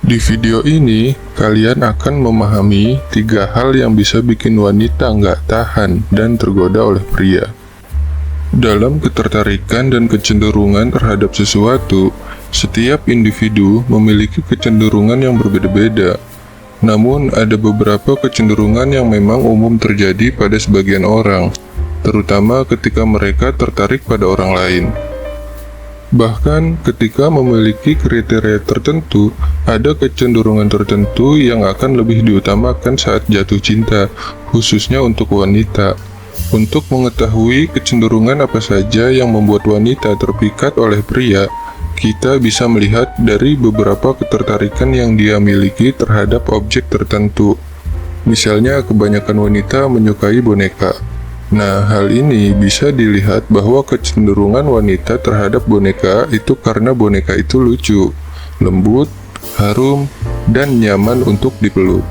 Di video ini, kalian akan memahami 3 hal yang bisa bikin wanita nggak tahan dan tergoda oleh pria. Dalam ketertarikan dan kecenderungan terhadap sesuatu, setiap individu memiliki kecenderungan yang berbeda-beda. Namun, ada beberapa kecenderungan yang memang umum terjadi pada sebagian orang, terutama ketika mereka tertarik pada orang lain. Bahkan ketika memiliki kriteria tertentu, ada kecenderungan tertentu yang akan lebih diutamakan saat jatuh cinta, khususnya untuk wanita. Untuk mengetahui kecenderungan apa saja yang membuat wanita terpikat oleh pria, kita bisa melihat dari beberapa ketertarikan yang dia miliki terhadap objek tertentu. Misalnya, kebanyakan wanita menyukai boneka. Nah, hal ini bisa dilihat bahwa kecenderungan wanita terhadap boneka itu karena boneka itu lucu, lembut, harum, dan nyaman untuk dipeluk.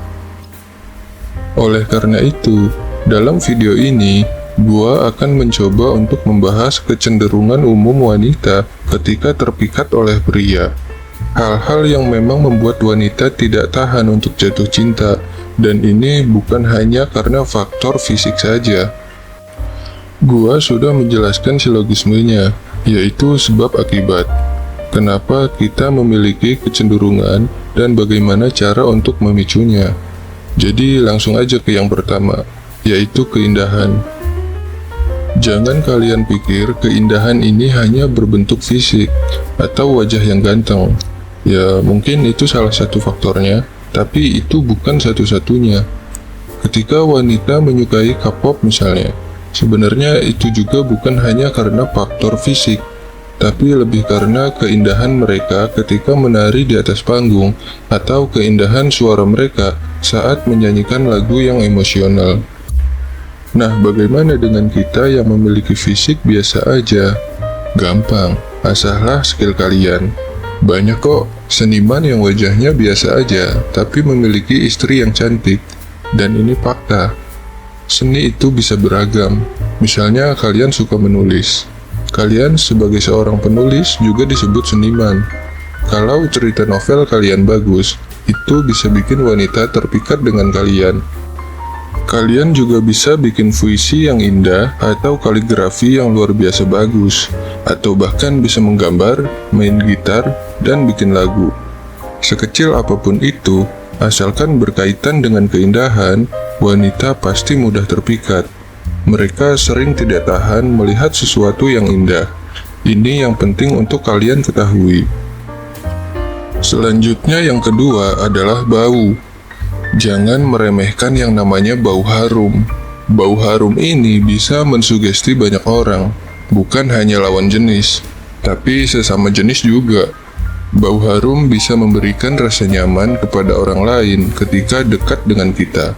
Oleh karena itu, dalam video ini, gua akan mencoba untuk membahas kecenderungan umum wanita ketika terpikat oleh pria. Hal-hal yang memang membuat wanita tidak tahan untuk jatuh cinta, dan ini bukan hanya karena faktor fisik saja. Gua sudah menjelaskan silogismenya, yaitu sebab akibat. Kenapa kita memiliki kecenderungan dan bagaimana cara untuk memicunya. Jadi langsung aja ke yang pertama, yaitu keindahan. Jangan kalian pikir keindahan ini hanya berbentuk fisik atau wajah yang ganteng. Ya, mungkin itu salah satu faktornya, tapi itu bukan satu-satunya. Ketika wanita menyukai K-pop misalnya, sebenarnya itu juga bukan hanya karena faktor fisik, tapi lebih karena keindahan mereka ketika menari di atas panggung, atau keindahan suara mereka saat menyanyikan lagu yang emosional. Nah, bagaimana dengan kita yang memiliki fisik biasa aja? Gampang, asahlah skill kalian. Banyak kok seniman yang wajahnya biasa aja, tapi memiliki istri yang cantik, dan ini fakta. Seni itu bisa beragam. Misalnya kalian suka menulis. Kalian sebagai seorang penulis juga disebut seniman. Kalau cerita novel kalian bagus, itu bisa bikin wanita terpikat dengan kalian. Kalian juga bisa bikin puisi yang indah atau kaligrafi yang luar biasa bagus, atau bahkan bisa menggambar, main gitar, dan bikin lagu. Sekecil apapun itu, asalkan berkaitan dengan keindahan, wanita pasti mudah terpikat. Mereka sering tidak tahan melihat sesuatu yang indah. Ini yang penting untuk kalian ketahui. Selanjutnya yang kedua adalah bau. Jangan meremehkan yang namanya bau harum. Bau harum ini bisa mensugesti banyak orang, bukan hanya lawan jenis, tapi sesama jenis juga. Bau harum bisa memberikan rasa nyaman kepada orang lain ketika dekat dengan kita,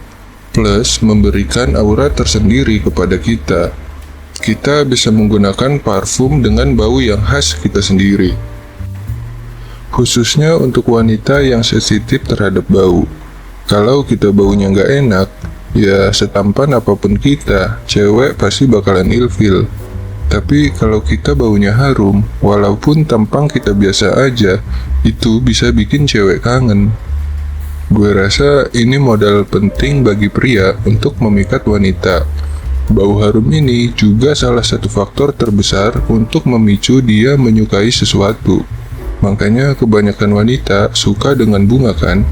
plus memberikan aura tersendiri kepada kita. Kita bisa menggunakan parfum dengan bau yang khas kita sendiri. Khususnya untuk wanita yang sensitif terhadap bau. Kalau kita baunya nggak enak, ya setampan apapun kita, cewek pasti bakalan ilfil. Tapi kalau kita baunya harum, walaupun tampang kita biasa aja, itu bisa bikin cewek kangen. Gue rasa ini modal penting bagi pria untuk memikat wanita. Bau harum ini juga salah satu faktor terbesar untuk memicu dia menyukai sesuatu. Makanya kebanyakan wanita suka dengan bunga kan?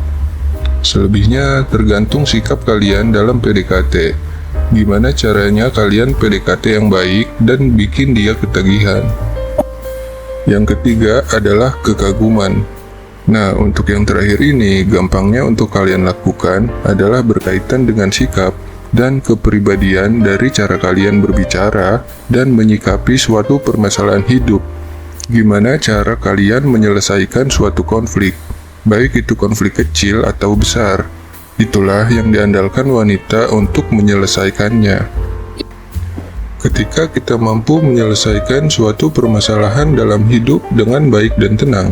Selebihnya tergantung sikap kalian dalam PDKT. Gimana caranya kalian PDKT yang baik dan bikin dia ketagihan. Yang ketiga adalah kekaguman. Nah, untuk yang terakhir ini, gampangnya untuk kalian lakukan adalah berkaitan dengan sikap dan kepribadian dari cara kalian berbicara dan menyikapi suatu permasalahan hidup. Gimana cara kalian menyelesaikan suatu konflik, baik itu konflik kecil atau besar. Itulah yang diandalkan wanita untuk menyelesaikannya. Ketika kita mampu menyelesaikan suatu permasalahan dalam hidup dengan baik dan tenang,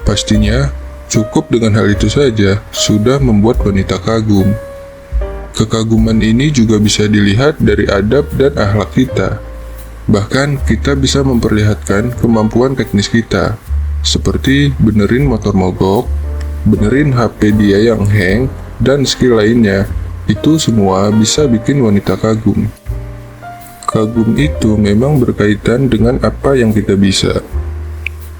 pastinya cukup dengan hal itu saja sudah membuat wanita kagum. Kekaguman ini juga bisa dilihat dari adab dan akhlak kita. Bahkan kita bisa memperlihatkan kemampuan teknis kita, seperti benerin motor mogok, benerin HP dia yang hang, dan skill lainnya. Itu semua bisa bikin wanita kagum. Kagum itu memang berkaitan dengan apa yang kita bisa.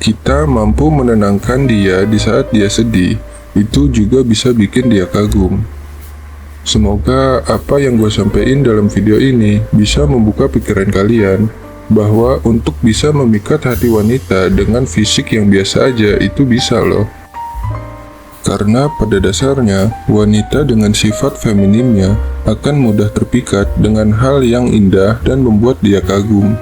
Kita mampu menenangkan dia di saat dia sedih, itu juga bisa bikin dia kagum. Semoga apa yang gue sampaikan dalam video ini bisa membuka pikiran kalian bahwa untuk bisa memikat hati wanita dengan fisik yang biasa aja itu bisa loh. Karena pada dasarnya, wanita dengan sifat feminimnya akan mudah terpikat dengan hal yang indah dan membuat dia kagum.